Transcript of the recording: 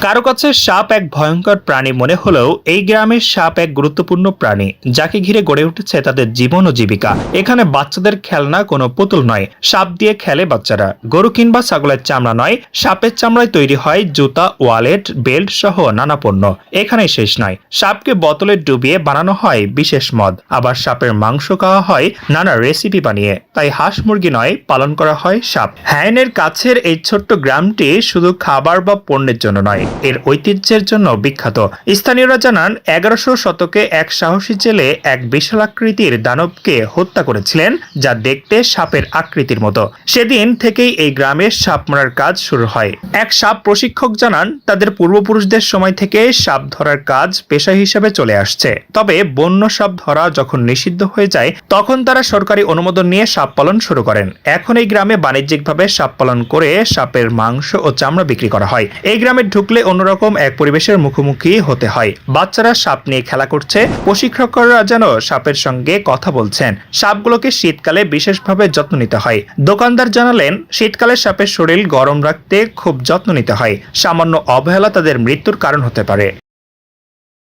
কারো কাছে সাপ এক ভয়ঙ্কর প্রাণী মনে হলেও এই গ্রামের সাপ এক গুরুত্বপূর্ণ প্রাণী, যাকে ঘিরে গড়ে উঠেছে তাদের জীবন ও জীবিকা। এখানে বাচ্চাদের খেলনা কোনো পুতুল নয়, সাপ দিয়ে খেলে বাচ্চারা। গরু কিংবা ছাগলের চামড়া নয়, সাপের চামড়ায় তৈরি হয় জুতা, ওয়ালেট, বেল্ট সহ নানা পণ্য। এখানেই শেষ নয়, সাপকে বোতলে ডুবিয়ে বানানো হয় বিশেষ মদ, আবার সাপের মাংস খাওয়া হয় নানা রেসিপি বানিয়ে। তাই হাঁস মুরগি নয়, পালন করা হয় সাপ। হায়েনের কাছের এই ছোট্ট গ্রামটি শুধু খাবার বা পণ্যের জন্য নয়, এর ঐতিহ্যের জন্য বিখ্যাত। স্থানীয়রা জানান 1100 শতকে এক সাহসী জেলে এক বিশালাকৃতির দানবকে হত্যা করেছিলেন, যা দেখতে সাপের আকৃতির মতো। সেদিন থেকেই এই গ্রামে সাপ মারার কাজ শুরু হয়। এক সাপ প্রশিক্ষক জানান তাদের পূর্বপুরুষদের সময় থেকে সাপ ধরার কাজ পেশা হিসেবে চলে আসছে। তবে বন্য সাপ ধরা যখন নিষিদ্ধ হয়ে যায়, তখন তারা সরকারি অনুমোদন নিয়ে সাপ পালন শুরু করেন। এখন এই গ্রামে বাণিজ্যিকভাবে সাপ পালন করে সাপের মাংস ও চামড়া বিক্রি করা হয়। এই গ্রামে ঢুকলে অন্যরকম এক পরিবেশের মুখোমুখি হতে হয়। বাচ্চারা সাপ নিয়ে খেলা করছে, প্রশিক্ষকরা যেন সাপের সঙ্গে কথা বলছেন। সাপগুলোকে শীতকালে বিশেষভাবে যত্ন নিতে হয়। দোকানদার জানালেন শীতকালে সাপের শরীর গরম রাখতে খুব যত্ন নিতে হয়। সামান্য অবহেলা তাদের মৃত্যুর কারণ হতে পারে।